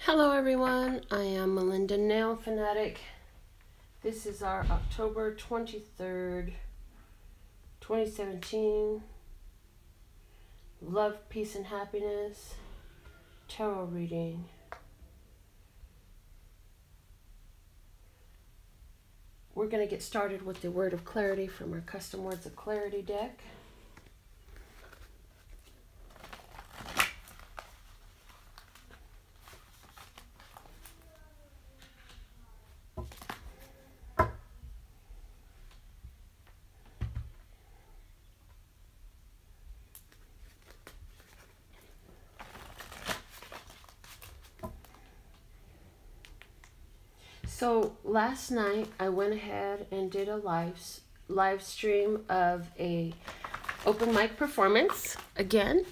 Hello everyone, I am Melinda NailFanatic. This is our October 23rd, 2017 Love, Peace, and Happiness Tarot reading. We're going to get started with the Word of Clarity from our Custom Words of Clarity deck. So last night I went ahead and did a live stream of a open mic performance again.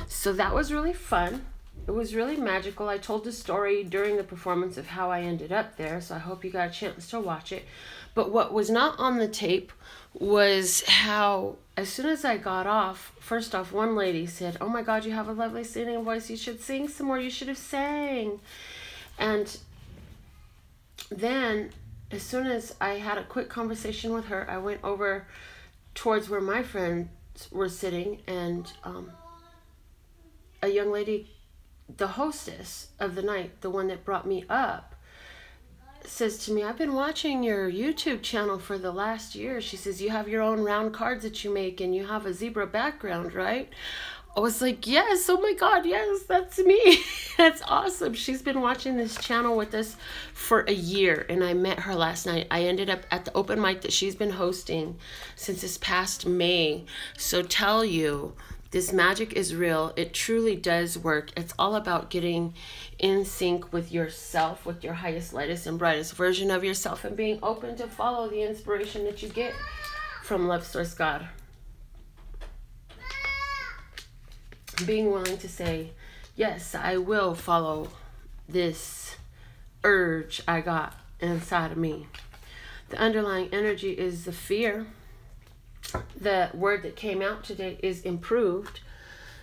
So that was really fun. It was really magical. I told the story during the performance of how I ended up there, so I hope you got a chance to watch it. But what was not on the tape was how, as soon as I got off, first off, one lady said, "Oh my God, you have a lovely singing voice. You should sing some more. You should have sang." And then, as soon as I had a quick conversation with her, I went over towards where my friends were sitting, and a young lady, the hostess of the night, the one that brought me up, says to me, "I've been watching your YouTube channel for the last year." She says, "You have your own round cards that you make, and you have a zebra background, right?" I was like, "Yes, oh my God, yes, that's me." That's awesome. She's been watching this channel with us for a year, and I met her last night. I ended up at the open mic that she's been hosting since this past May. So tell you, this magic is real. It truly does work. It's all about getting in sync with yourself, with your highest, lightest, and brightest version of yourself, and being open to follow the inspiration that you get from Love Source God. Being willing to say, yes, I will follow this urge I got inside of me. The underlying energy is the fear. The word that came out today is improved.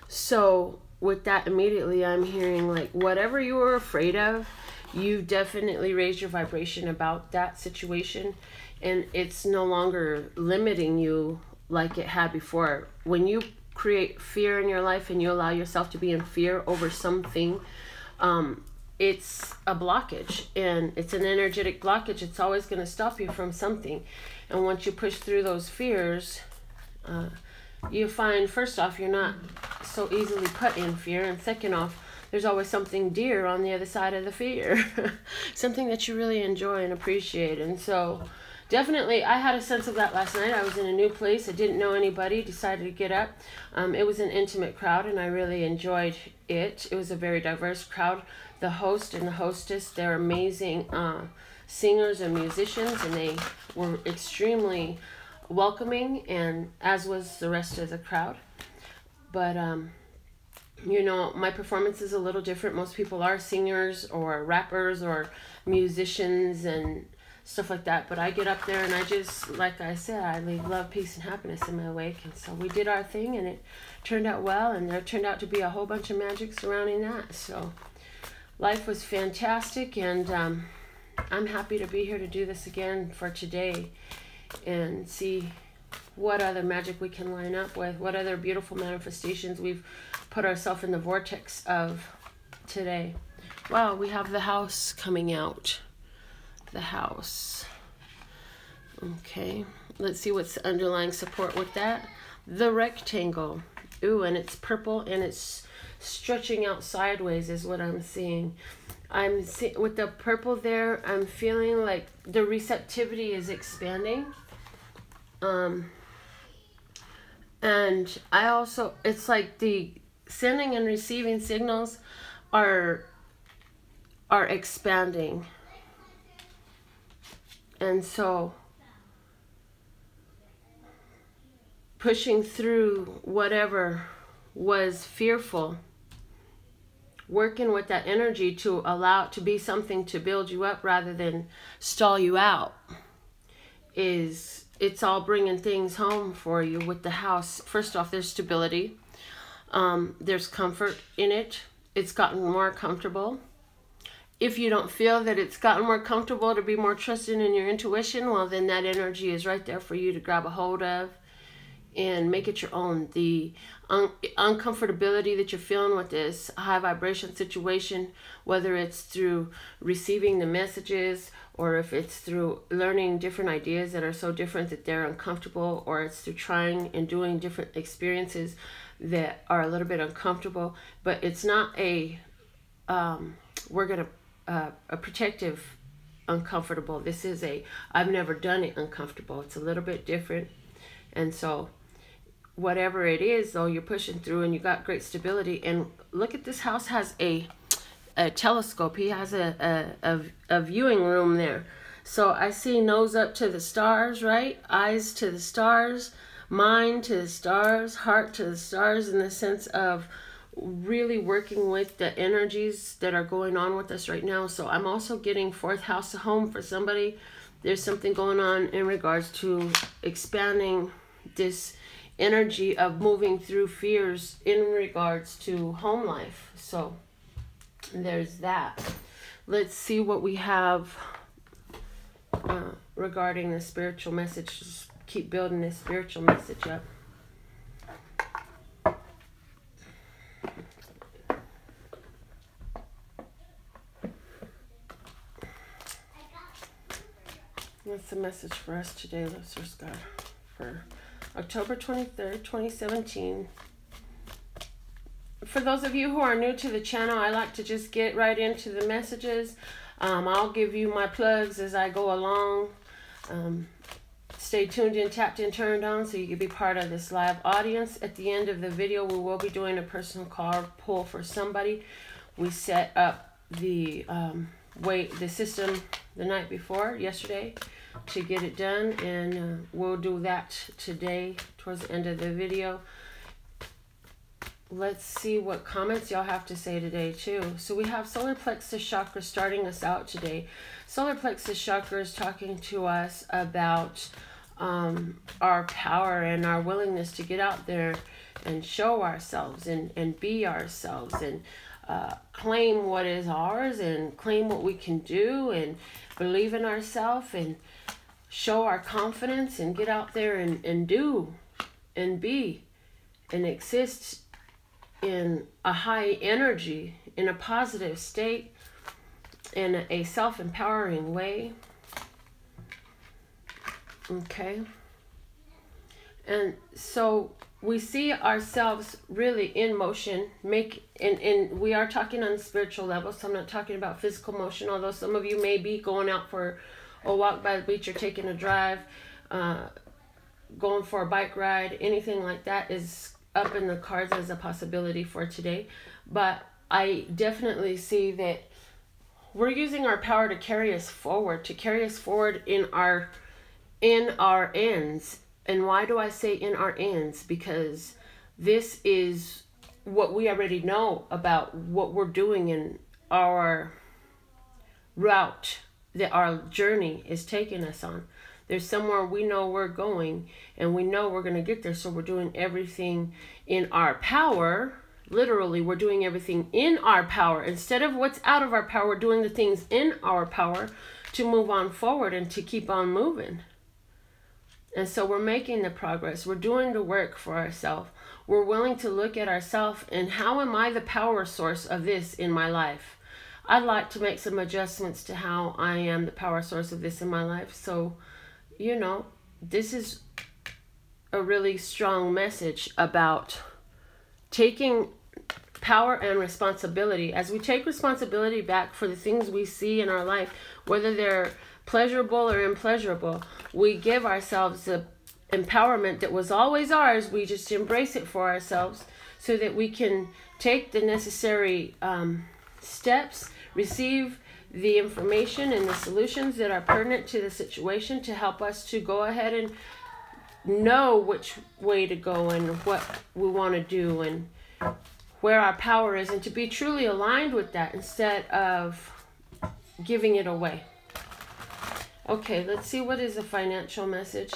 So with that, immediately I'm hearing, like, whatever you were afraid of, you definitely raised your vibration about that situation, and it's no longer limiting you like it had before. When you create fear in your life and you allow yourself to be in fear over something, it's a blockage, and it's an energetic blockage. It's always going to stop you from something. And once you push through those fears, you find, first off, you're not so easily put in fear, and second off, there's always something dear on the other side of the fear. Something that you really enjoy and appreciate. And so definitely, I had a sense of that last night. I was in a new place. I didn't know anybody. Decided to get up. It was an intimate crowd, and I really enjoyed it. It was a very diverse crowd. The host and the hostess, they're amazing singers and musicians, and they were extremely welcoming, and as was the rest of the crowd. But you know, my performance is a little different. Most people are singers or rappers or musicians and stuff like that, but I get up there and I just, like I said, I leave love, peace, and happiness in my wake. And so we did our thing, and it turned out well, and there turned out to be a whole bunch of magic surrounding that. So life was fantastic, and I'm happy to be here to do this again for today and see what other magic we can line up with, what other beautiful manifestations we've put ourselves in the vortex of today. Wow, we have the house coming out. The house. Okay, let's see what's the underlying support with that. The rectangle. Ooh, and it's purple, and it's stretching out sideways is what I'm seeing. With the purple there, I'm feeling like the receptivity is expanding. And I also, it's like the sending and receiving signals are expanding. And so pushing through whatever was fearful, working with that energy to allow it to be something to build you up rather than stall you out, it's all bringing things home for you with the house. First off, there's stability. There's comfort in it. It's gotten more comfortable. If you don't feel that it's gotten more comfortable to be more trusting in your intuition, well, then that energy is right there for you to grab a hold of and make it your own. The uncomfortability that you're feeling with this high vibration situation, whether it's through receiving the messages, or if it's through learning different ideas that are so different that they're uncomfortable, or it's through trying and doing different experiences that are a little bit uncomfortable. But it's not a a protective uncomfortable. This is a I've never done it uncomfortable. It's a little bit different. And so whatever it is, though, you're pushing through and you got great stability. And look at this house has a telescope. He has a viewing room there. So I see nose up to the stars, right? Eyes to the stars, mind to the stars, heart to the stars, in the sense of really working with the energies that are going on with us right now. So I'm also getting fourth house of home for somebody. There's something going on in regards to expanding this energy of moving through fears in regards to home life. So there's that. Let's see what we have regarding the spiritual message. Just keep building this spiritual message up. What's the message for us today, listeners, God, for October 23rd, 2017? For those of you who are new to the channel, I like to just get right into the messages. I'll give you my plugs as I go along. Stay tuned in, tapped in, turned on, so you can be part of this live audience. At the end of the video, we will be doing a personal card pull for somebody. We set up the system the night before, yesterday, to get it done, and we'll do that today towards the end of the video. Let's see what comments y'all have to say today too. So we have solar plexus chakra starting us out today. Solar plexus chakra is talking to us about our power and our willingness to get out there and show ourselves and be ourselves, and claim what is ours, and claim what we can do, and believe in ourselves, and show our confidence, and get out there and do and be and exist in a high energy, in a positive state, in a self-empowering way. Okay. And so we see ourselves really in motion, and we are talking on a spiritual level, so I'm not talking about physical motion, although some of you may be going out for a walk by the beach, or taking a drive, going for a bike ride. Anything like that is up in the cards as a possibility for today. But I definitely see that we're using our power to carry us forward, in our ends. And why do I say in our ends? Because this is what we already know about what we're doing in our route that our journey is taking us on. There's somewhere we know we're going, and we know we're going to get there. So we're doing everything in our power. Literally, we're doing everything in our power. Instead of what's out of our power, we're doing the things in our power to move on forward and to keep on moving. And so we're making the progress. We're doing the work for ourselves. We're willing to look at ourselves and how am I the power source of this in my life? I'd like to make some adjustments to how I am the power source of this in my life. So, you know, this is a really strong message about taking power and responsibility. As we take responsibility back for the things we see in our life, whether they're pleasurable or unpleasurable, we give ourselves the empowerment that was always ours. We just embrace it for ourselves so that we can take the necessary steps, receive the information and the solutions that are pertinent to the situation to help us to go ahead and know which way to go and what we want to do and where our power is, and to be truly aligned with that instead of giving it away. Okay, let's see what is the financial message.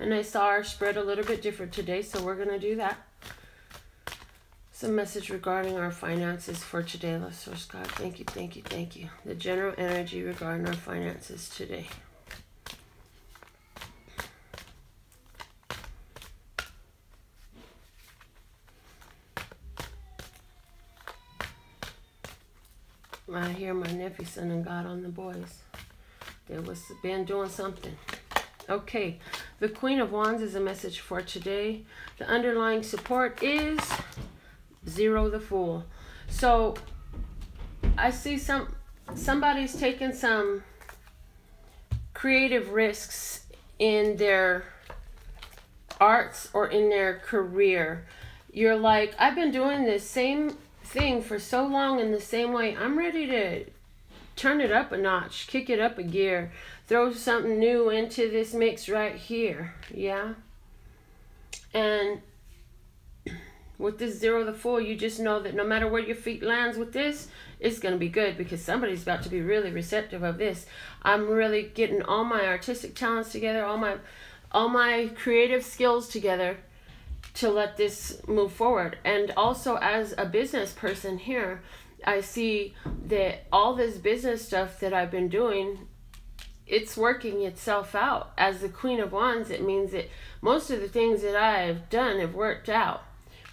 And I saw our spread a little bit different today, so we're going to do that. Some message regarding our finances for today, let's source God. Thank you, thank you, thank you. The general energy regarding our finances today. I hear my nephew sending God on the boys. They was been doing something. Okay, the Queen of Wands is a message for today. The underlying support is Zero the Fool. So I see somebody's taking some creative risks in their arts or in their career. You're like, I've been doing this same thing for so long in the same way. I'm ready to turn it up a notch, kick it up a gear, throw something new into this mix right here. Yeah. And with this Zero the Fool, you just know that no matter where your feet lands with this, it's going to be good, because somebody's about to be really receptive of this. I'm really getting all my artistic talents together, all my creative skills together to let this move forward. And also, as a business person here, I see that all this business stuff that I've been doing, it's working itself out. As the Queen of Wands, it means that most of the things that I've done have worked out.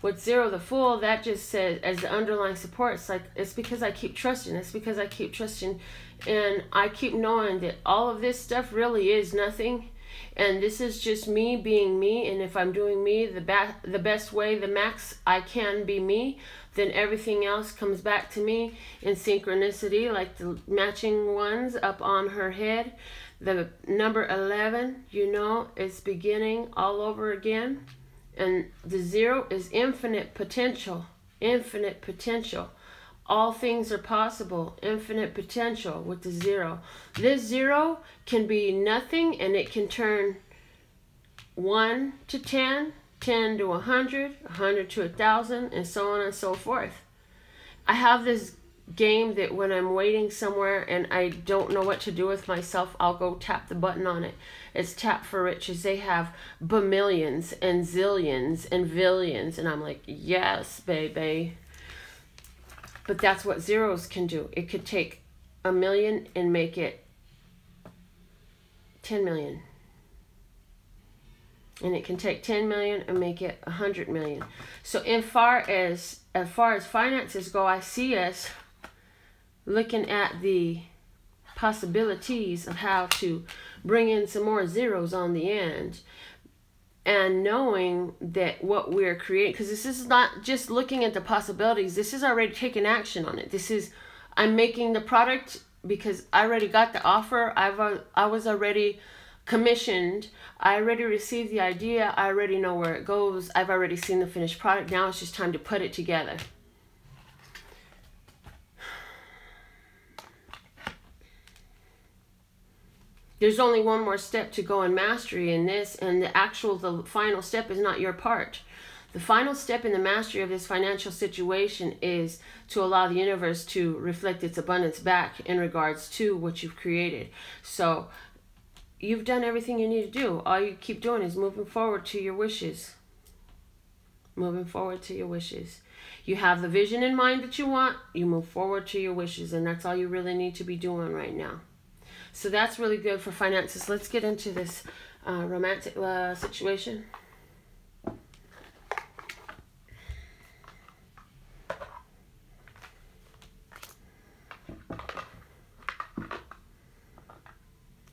With Zero the Fool, that just says, as the underlying support, it's like, it's because I keep trusting. It's because I keep trusting, and I keep knowing that all of this stuff really is nothing, and this is just me being me. And if I'm doing me the best way, the max I can be me, then everything else comes back to me in synchronicity, like the matching ones up on her head. The number 11, you know, it's beginning all over again. And the 0 is infinite potential. Infinite potential. All things are possible. Infinite potential with the 0. This 0 can be nothing, and it can turn 1 to 10, 10 to 100, 100 to 1,000, and so on and so forth. I have this game that when I'm waiting somewhere and I don't know what to do with myself, I'll go tap the button on it. It's Tap for Riches. They have bamillions and zillions and billions, and I'm like, yes, baby. But that's what zeros can do. It could take 1 million and make it 10 million. And it can take 10 million and make it 100 million. So as far as finances go, I see us looking at the possibilities of how to bring in some more zeros on the end, and knowing that what we're creating, because this is not just looking at the possibilities, this is already taking action on it. This is, I'm making the product because I already got the offer. I was already commissioned. I already received the idea. I already know where it goes. I've already seen the finished product. Now it's just time to put it together. There's only one more step to go in mastery in this, and the final step is not your part. The final step in the mastery of this financial situation is to allow the universe to reflect its abundance back in regards to what you've created. So you've done everything you need to do. All you keep doing is moving forward to your wishes. Moving forward to your wishes. You have the vision in mind that you want, you move forward to your wishes, and that's all you really need to be doing right now. So that's really good for finances. Let's get into this romantic situation.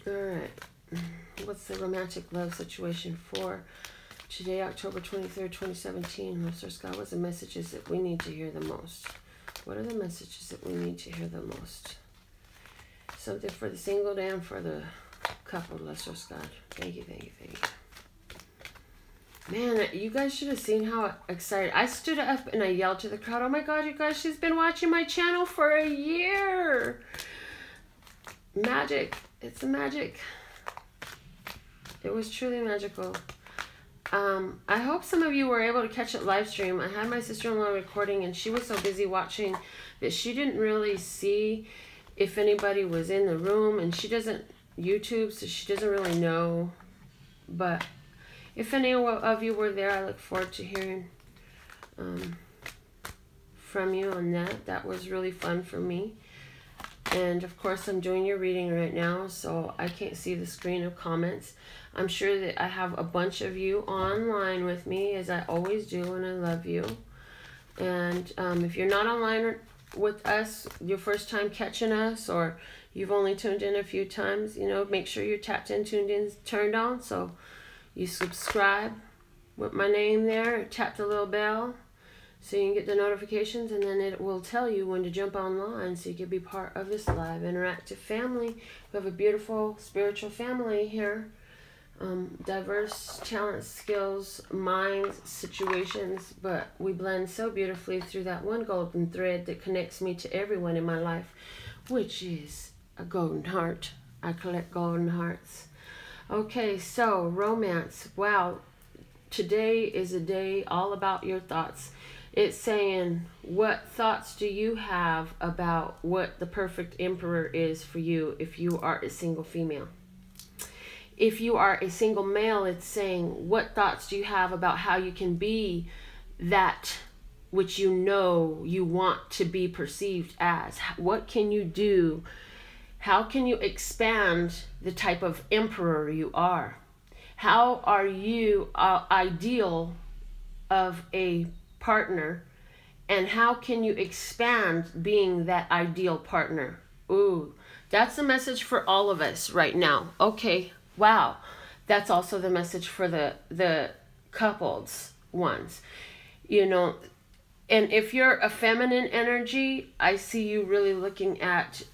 All right. What's the romantic love situation for today, October 23rd, 2017? Love Source God, what's the messages that we need to hear the most? What are the messages that we need to hear the most? Something for the single and for the couple, Love Source God. Thank you, thank you, thank you. Man, you guys should have seen how excited. I stood up and I yelled to the crowd, oh my God, you guys, she's been watching my channel for a year. Magic. It's a magic. It was truly magical. I hope some of you were able to catch it live stream. I had my sister-in-law recording, and she was so busy watching that she didn't really see if anybody was in the room, and she doesn't YouTube, so she doesn't really know. But if any of you were there, I look forward to hearing from you on that. That was really fun for me. And of course, I'm doing your reading right now, so I can't see the screen of comments. I'm sure that I have a bunch of you online with me, as I always do, and I love you. And if you're not online with us, your first time catching us, or you've only tuned in a few times, you know, make sure you're tapped in, tuned in, turned on, so you subscribe with my name there, tap the little bell so you can get the notifications, and then it will tell you when to jump online so you can be part of this live interactive family. We have a beautiful spiritual family here. Diverse talents, skills, minds, situations, but we blend so beautifully through that one golden thread that connects me to everyone in my life, which is a golden heart. I collect golden hearts. Okay, so romance. Wow, today is a day all about your thoughts. It's saying, what thoughts do you have about what the perfect emperor is for you if you are a single female? If you are a single male, it's saying, what thoughts do you have about how you can be that which you know you want to be perceived as? What can you do? How can you expand the type of emperor you are? How are you ideal of a partner? And how can you expand being that ideal partner? Ooh, that's the message for all of us right now. Okay. Wow, that's also the message for the couples ones, you know. And if you're a feminine energy, I see you really looking at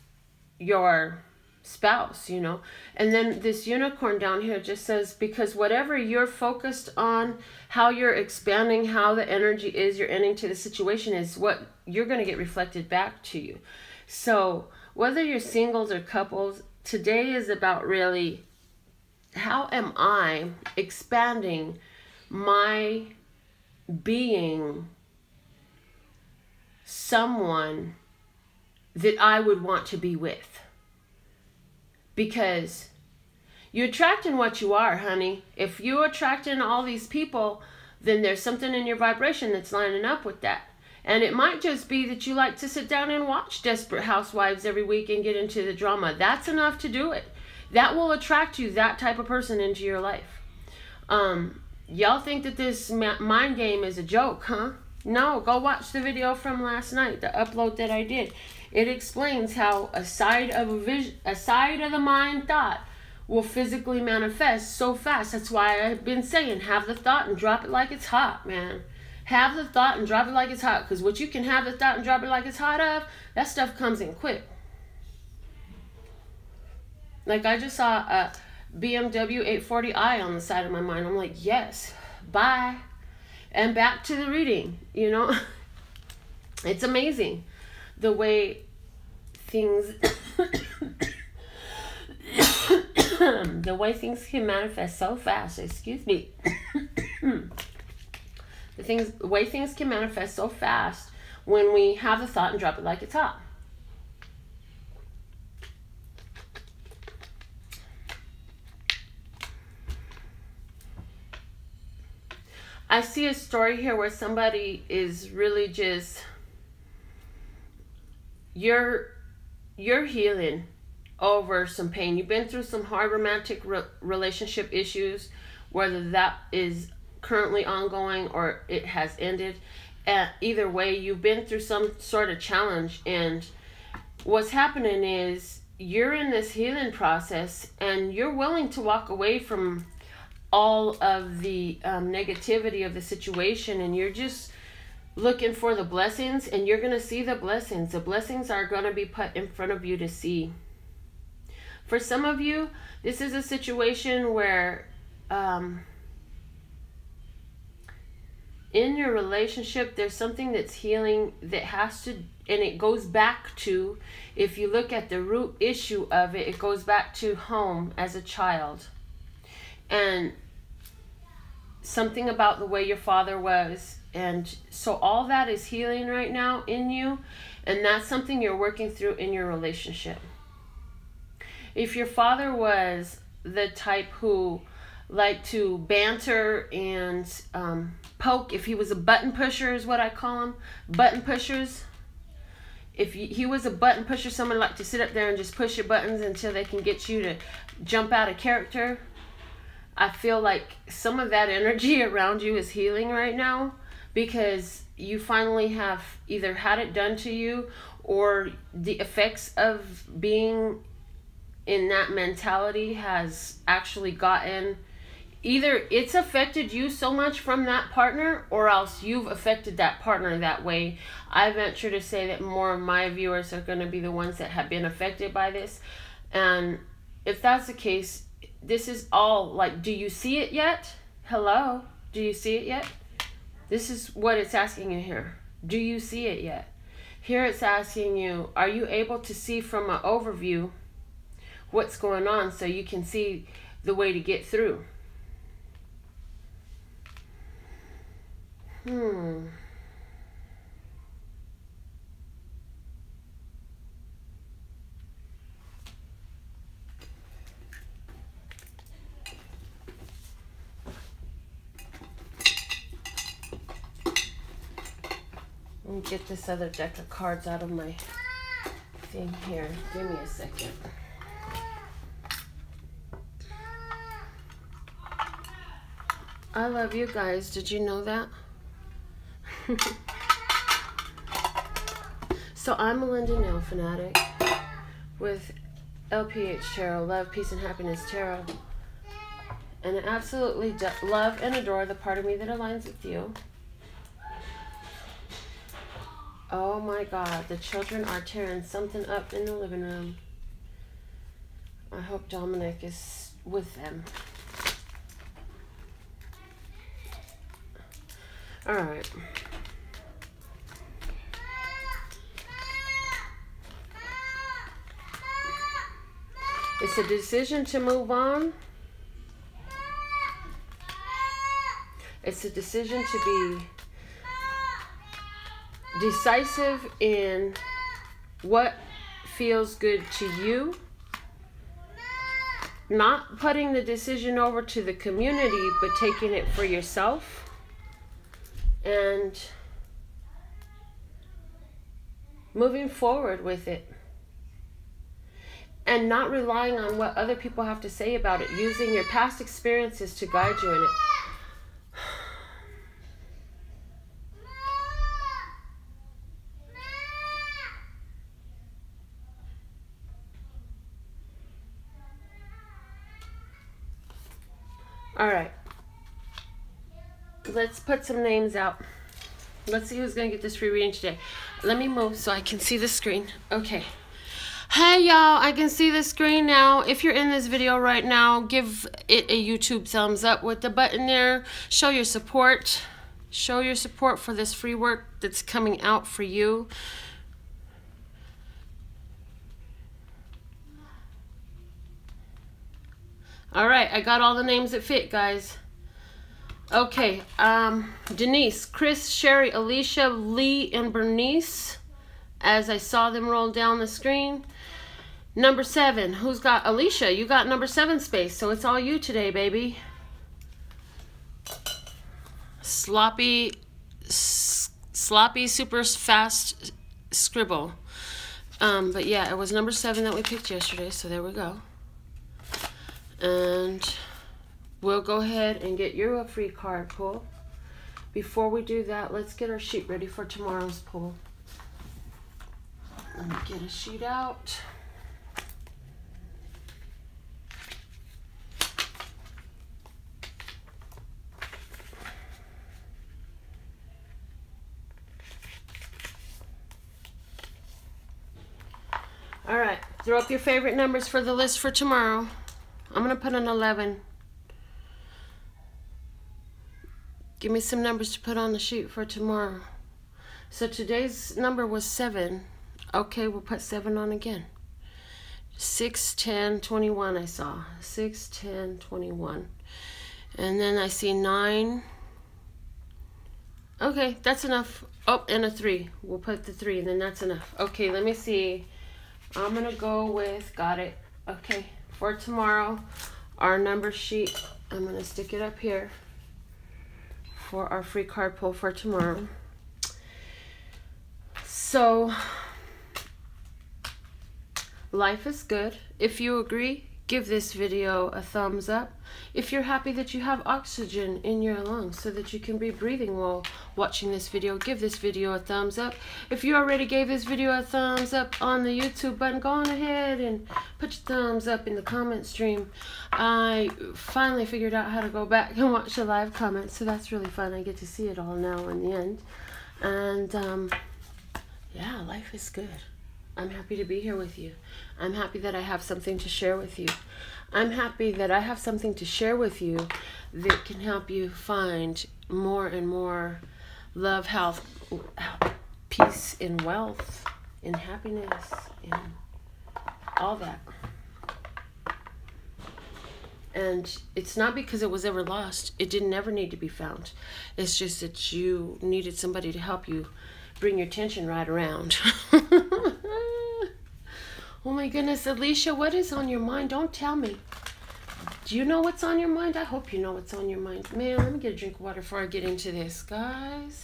your spouse, you know. And then this unicorn down here just says, because whatever you're focused on, how you're expanding, how the energy is you're ending to the situation is what you're going to get reflected back to you. So whether you're singles or couples, today is about really, how am I expanding my being someone that I would want to be with? Because you're attracting what you are, honey. If you're attracting all these people, then there's something in your vibration that's lining up with that. And it might just be that you like to sit down and watch Desperate Housewives every week and get into the drama. That's enough to do it. That will attract you, that type of person, into your life. Y'all think that this mind game is a joke, huh? No, go watch the video from last night, the upload that I did. It explains how a side of the mind thought will physically manifest so fast. That's why I've been saying, have the thought and drop it like it's hot, man. Have the thought and drop it like it's hot, because what you can have the thought and drop it like it's hot of, that stuff comes in quick. Like, I just saw a BMW 840i on the side of my mind. I'm like, yes, bye. And back to the reading, you know. It's amazing the way things the way things can manifest so fast. Excuse me. The way things can manifest so fast when we have the thought and drop it like it's hot. I see a story here where somebody is really just, you're healing over some pain. You've been through some hard romantic relationship issues, whether that is currently ongoing or it has ended. Either way, you've been through some sort of challenge, and what's happening is you're in this healing process and you're willing to walk away from all of the negativity of the situation, and you're just looking for the blessings, and you're going to see the blessings. The blessings are going to be put in front of you to see. For some of you, this is a situation where in your relationship, there's something that's healing that has to, and it goes back to, if you look at the root issue of it, it goes back to home as a child. And something about the way your father was. And so all that is healing right now in you. And that's something you're working through in your relationship. If your father was the type who like to banter and poke. If he was a button pusher is what I call him. Button pushers. If he was a button pusher, someone like to sit up there and just push your buttons until they can get you to jump out of character. I feel like some of that energy around you is healing right now, because you finally have either had it done to you, or the effects of being in that mentality has actually gotten, either it's affected you so much from that partner, or else you've affected that partner that way. I venture to say that more of my viewers are going to be the ones that have been affected by this. And if that's the case, this is all like, do you see it yet? Hello? Do you see it yet? This is what it's asking you here. Do you see it yet? Here it's asking you, are you able to see from an overview what's going on so you can see the way to get through? Let me get this other deck of cards out of my thing here. Give me a second. I love you guys. Did you know that? So I'm Melinda NailFanatic with LPH Tarot, Love, Peace, and Happiness Tarot. And I absolutely love and adore the part of me that aligns with you. Oh my God, the children are tearing something up in the living room. I hope Dominic is with them. All right. It's a decision to move on. It's a decision to be decisive in what feels good to you. Not putting the decision over to the community, but taking it for yourself. And moving forward with it. And not relying on what other people have to say about it. Using your past experiences to guide you in it. All right. Let's put some names out. Let's see who's going to get this free reading today. Let me move so I can see the screen. Okay. Hey, y'all. I can see the screen now. If you're in this video right now, give it a YouTube thumbs up with the button there. Show your support. Show your support for this free work that's coming out for you. All right. I got all the names that fit, guys. Okay, Denise, Chris, Sherry, Alicia, Lee, and Bernice, as I saw them roll down the screen. Number 7, who's got Alicia? You got number 7 space, so it's all you today, baby. Sloppy, super fast scribble. But yeah, it was number 7 that we picked yesterday, so there we go. And we'll go ahead and get you a free card pull. Before we do that, let's get our sheet ready for tomorrow's pull. Let me get a sheet out. All right, throw up your favorite numbers for the list for tomorrow. I'm going to put an 11. Give me some numbers to put on the sheet for tomorrow. So today's number was 7. Okay, we'll put 7 on again. 6, 10, 21 I saw. 6, 10, 21. And then I see 9. Okay, that's enough. Oh, and a 3. We'll put the 3 and then that's enough. Okay, let me see. I'm going to go with, got it. Okay, for tomorrow, our number sheet I'm going to stick it up here for our free card pull for tomorrow. So, life is good. If you agree, give this video a thumbs up. If you're happy that you have oxygen in your lungs so that you can be breathing while watching this video, give this video a thumbs up. If you already gave this video a thumbs up on the YouTube button, go on ahead and put your thumbs up in the comment stream. I finally figured out how to go back and watch the live comments, so that's really fun. I get to see it all now in the end. And yeah, life is good. I'm happy to be here with you. I'm happy that I have something to share with you. I'm happy that I have something to share with you that can help you find more and more love, health, peace, and wealth, and happiness, and all that. And it's not because it was ever lost. It didn't ever need to be found. It's just that you needed somebody to help you bring your tension right around. Oh my goodness, Alicia, what is on your mind? Don't tell me. Do you know what's on your mind? I hope you know what's on your mind. Man, let me get a drink of water before I get into this, guys.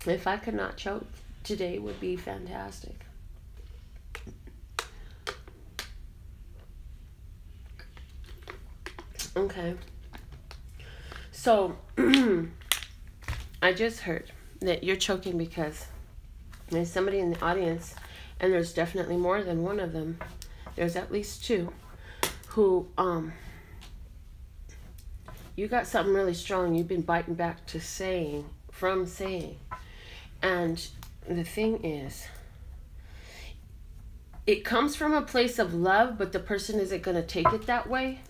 If I could not choke, today would be fantastic. Okay. So, I just heard that you're choking because there's somebody in the audience, and there's definitely more than one of them. There's at least two who, you got something really strong you've been biting back to saying, from saying. And the thing is, it comes from a place of love, but the person isn't going to take it that way.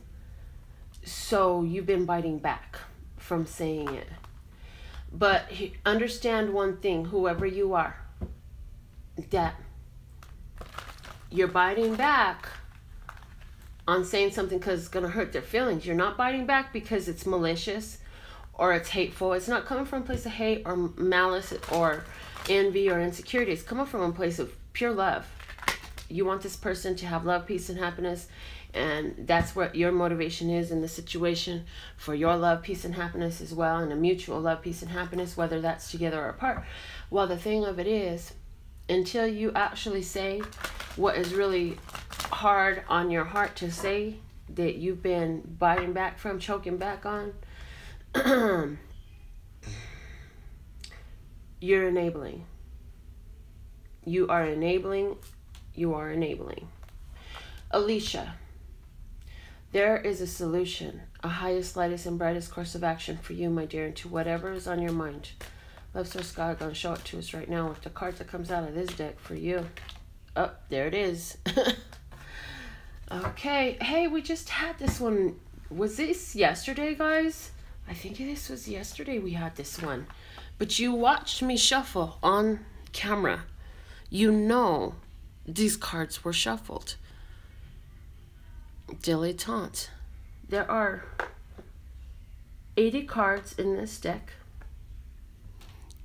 So you've been biting back from saying it. But understand one thing, whoever you are, that you're biting back on saying something because it's going to hurt their feelings. You're not biting back because it's malicious or it's hateful. It's not coming from a place of hate or malice or envy or insecurity. It's coming from a place of pure love. You want this person to have love, peace, and happiness. And that's what your motivation is in the situation, for your love, peace, and happiness as well, and a mutual love, peace, and happiness, whether that's together or apart. Well, the thing of it is, until you actually say what is really hard on your heart to say, that you've been biting back from, choking back on, you're enabling. You are enabling. You are enabling. Alicia, there is a solution, a highest, lightest, and brightest course of action for you, my dear, to whatever is on your mind. Love Source God going to show it to us right now with the card that comes out of this deck for you. Oh, there it is. Okay. Hey, we just had this one. Was this yesterday, guys? I think this was yesterday we had this one. But you watched me shuffle on camera. You know these cards were shuffled. Dilettante. There are 80 cards in this deck.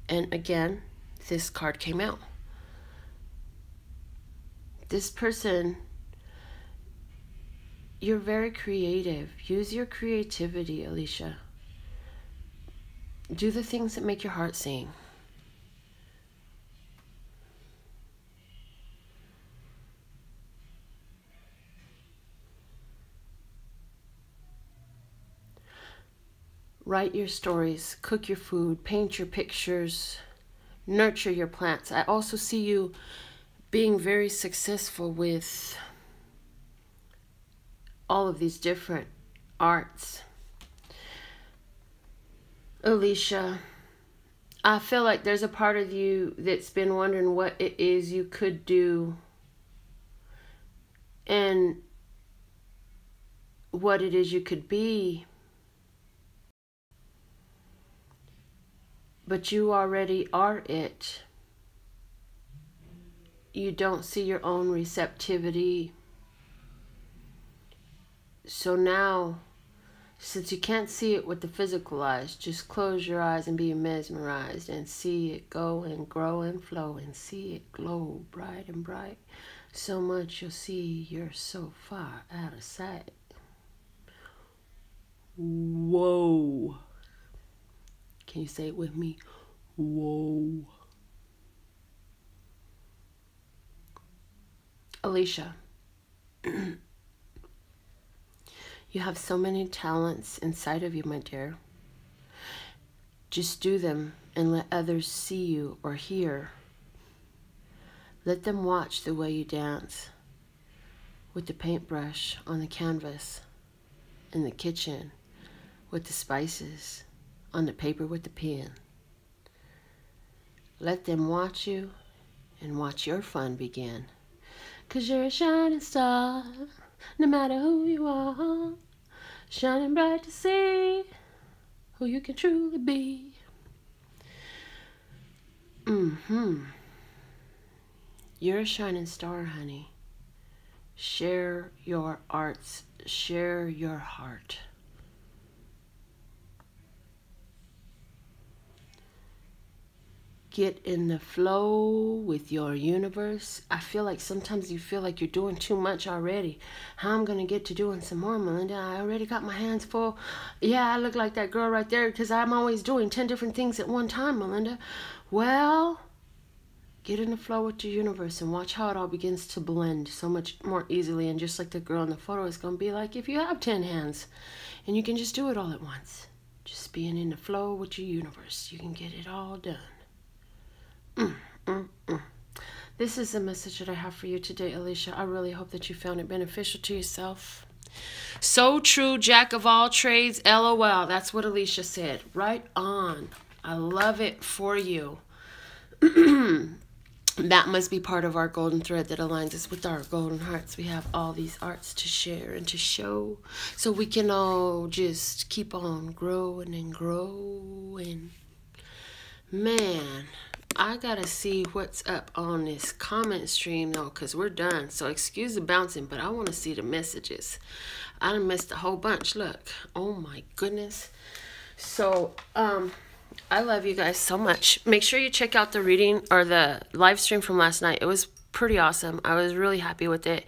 And again, this card came out. This person, you're very creative. Use your creativity, Alicia. Do the things that make your heart sing. Write your stories, cook your food, paint your pictures, nurture your plants. I also see you being very successful with all of these different arts. Alicia, I feel like there's a part of you that's been wondering what it is you could do and what it is you could be. But you already are it. You don't see your own receptivity. So now Since you can't see it with the physical eyes, just close your eyes and be mesmerized and see it go and grow and flow and see it glow bright and bright. So much you'll see you're so far out of sight. Whoa. Can you say it with me? Whoa. Alicia. You have so many talents inside of you, my dear. Just do them and let others see you or hear. Let them watch the way you dance with the paintbrush on the canvas, in the kitchen with the spices, on the paper with the pen. Let them watch you and watch your fun begin. 'Cause you're a shining star, no matter who you are, shining bright to see who you can truly be. You're a shining star, honey. Share your arts, share your heart. Get in the flow with your universe. I feel like sometimes you feel like you're doing too much already. How I'm going to get to doing some more, Melinda? I already got my hands full. Yeah, I look like that girl right there because I'm always doing 10 different things at one time, Melinda. Well, get in the flow with your universe and watch how it all begins to blend so much more easily. And just like the girl in the photo is going to be like if you have 10 hands and you can just do it all at once. Just being in the flow with your universe. You can get it all done. This is the message that I have for you today, Alicia. I really hope that you found it beneficial to yourself. So true, jack of all trades, LOL. That's what Alicia said. Right on. I love it for you. That must be part of our golden thread that aligns us with our golden hearts. We have all these arts to share and to show so we can all just keep on growing and growing. Man, I gotta see what's up on this comment stream though, because we're done. So excuse the bouncing, but I want to see the messages. I done missed a whole bunch. Look, oh my goodness. So I love you guys so much. Make sure you check out the reading or the live stream from last night. It was pretty awesome. I was really happy with it.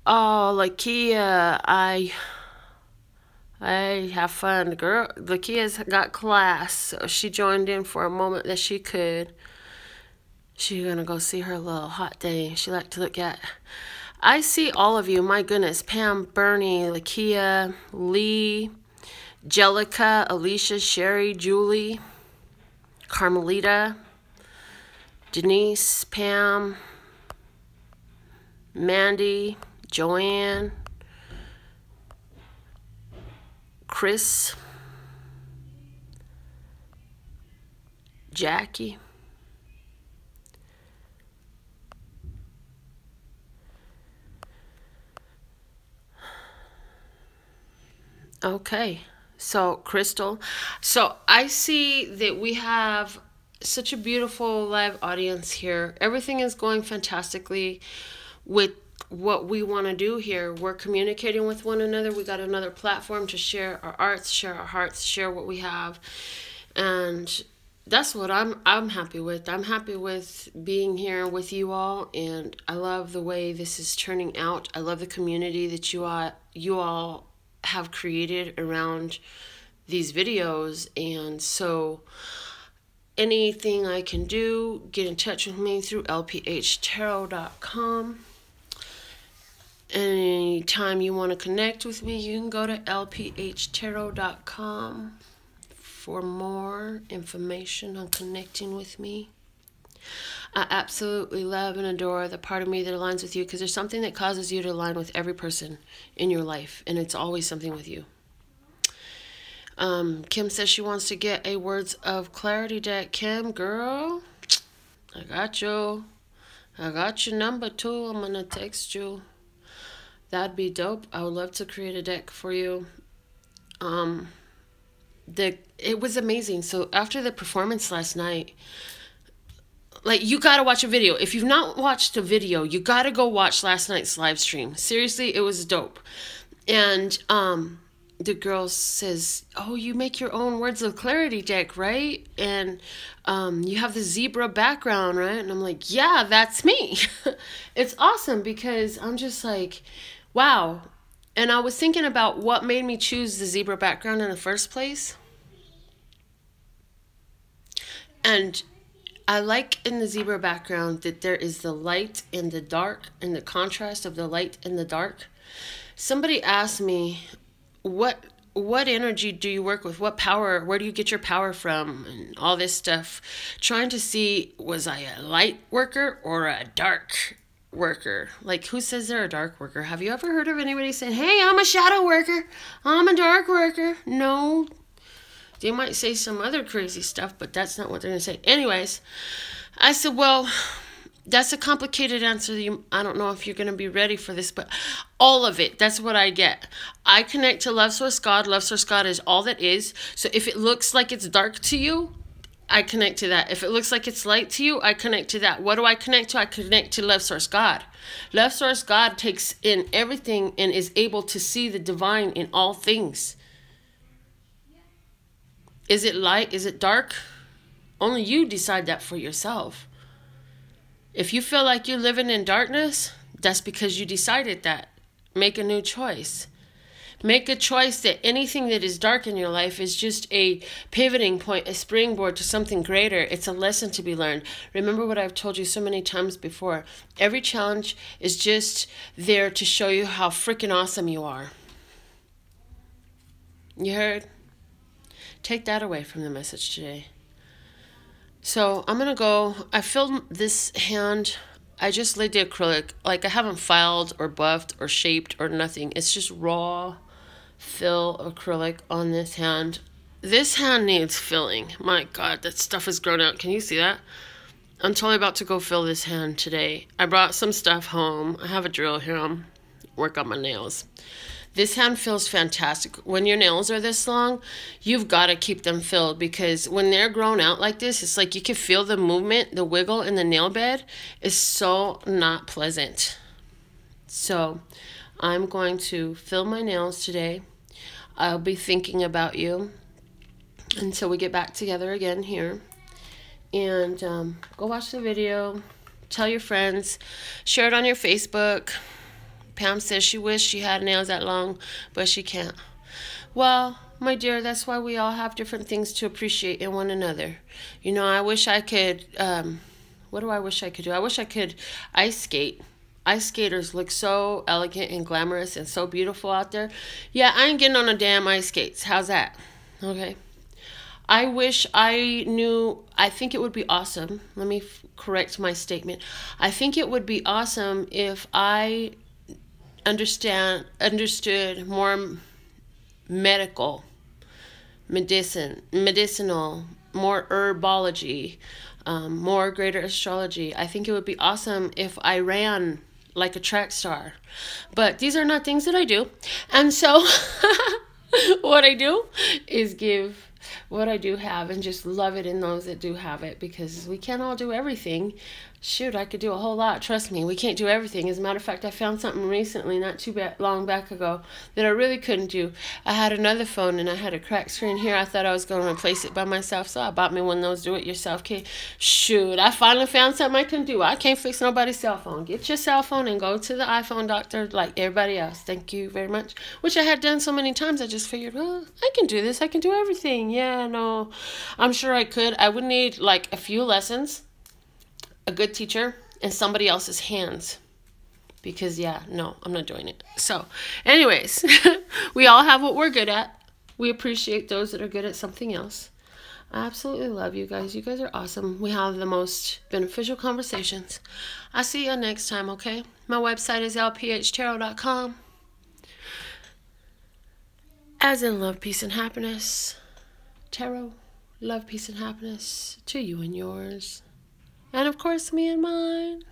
Oh, Lakia, I have fun. The girl, Lakia's got class, so she joined in for a moment that she could. She's gonna go see her little hot thing she liked to look at. I see all of you. My goodness. Pam, Bernie, Lakia, Lee, Jellica, Alicia, Sherry, Julie, Carmelita, Denise, Pam, Mandy, Joanne, Chris, Jackie, okay, so Crystal. So I see that we have such a beautiful live audience here. Everything is going fantastically with what we want to do here. We're communicating with one another. We got another platform to share our arts, share our hearts, share what we have, and that's what I'm happy with. I'm happy with being here with you all, and I love the way this is turning out. I love the community that you all have created around these videos, and so anything I can do, get in touch with me through lphtarot.com. Anytime you want to connect with me, you can go to lphtarot.com for more information on connecting with me. I absolutely love and adore the part of me that aligns with you, because there's something that causes you to align with every person in your life, and it's always something with you. Kim says she wants to get a Words of Clarity deck. Kim, girl, I got you. I got your number too. I'm going to text you. That'd be dope. I would love to create a deck for you. It was amazing. So after the performance last night, like, you got to watch a video. If you've not watched a video, you got to go watch last night's live stream. Seriously, it was dope. And the girl says, oh, you make your own words of clarity deck, right? And you have the zebra background, right? And I'm like, yeah, that's me. It's awesome because I'm just like, wow. And I was thinking about what made me choose the zebra background in the first place. And I like in the zebra background that there is the light and the dark and the contrast of the light and the dark. Somebody asked me, what energy do you work with? What power? Where do you get your power from? And all this stuff. Trying to see, was I a light worker or a dark worker? Like, who says they're a dark worker? Have you ever heard of anybody saying, hey, I'm a shadow worker, I'm a dark worker? No. They might say some other crazy stuff, but that's not what they're going to say. Anyways, I said, well, that's a complicated answer. I don't know if you're going to be ready for this, but all of it, that's what I get. I connect to Love Source God. Love Source God is all that is. So if it looks like it's dark to you, I connect to that. If it looks like it's light to you, I connect to that. What do I connect to? I connect to Love Source God. Love Source God takes in everything and is able to see the divine in all things. Is it light? Is it dark? Only you decide that for yourself. If you feel like you're living in darkness, that's because you decided that. Make a new choice. Make a choice that anything that is dark in your life is just a pivoting point, a springboard to something greater. It's a lesson to be learned. Remember what I've told you so many times before. Every challenge is just there to show you how freaking awesome you are. You heard? Take that away from the message today. So I'm going to go. I filled this hand. I just laid the acrylic. Like, I haven't filed or buffed or shaped or nothing. It's just raw fill acrylic on this hand. This hand needs filling. My God, that stuff has grown out. Can you see that? I'm totally about to go fill this hand today. I brought some stuff home. I have a drill here. I'm work on my nails. This hand feels fantastic. When your nails are this long, you've got to keep them filled, because when they're grown out like this, it's like you can feel the movement, the wiggle in the nail bed is so not pleasant. So I'm going to fill my nails today. I'll be thinking about you until we get back together again here. And go watch the video. Tell your friends. Share it on your Facebook. Pam says she wished she had nails that long, but she can't. Well, my dear, that's why we all have different things to appreciate in one another. You know, I wish I could, what do I wish I could do? I wish I could ice skate. Ice skaters look so elegant and glamorous and so beautiful out there. Yeah, I ain't getting on a damn ice skates. How's that? Okay. I wish I knew, I think it would be awesome. Let me correct my statement. I think it would be awesome if I understood more medicinal, more herbology, more greater astrology. I think it would be awesome if I ran like a track star. But these are not things that I do. And so what I do is give what I do have and just love it in those that do have it, because we can't all do everything. Shoot, I could do a whole lot. Trust me, we can't do everything. As a matter of fact, I found something recently, not too long back ago, that I really couldn't do. I had another phone and I had a cracked screen here. I thought I was going to replace it by myself, so I bought me one of those do-it-yourself kits. Shoot, I finally found something I can do. I can't fix nobody's cell phone. Get your cell phone and go to the iPhone doctor like everybody else. Thank you very much. Which I had done so many times, I just figured, well, I can do this. I can do everything. Yeah, no, I'm sure I could. I would need like a few lessons, a good teacher, and somebody else's hands, because yeah, no, I'm not doing it. So anyways, we all have what we're good at. We appreciate those that are good at something else. I absolutely love you guys. You guys are awesome. We have the most beneficial conversations. I'll see you next time, okay? My website is lphtarot.com. As in love, peace, and happiness. Tarot, love, peace, and happiness to you and yours. And of course, me and mine.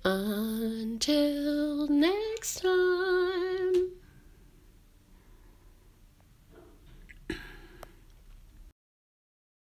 Until next time.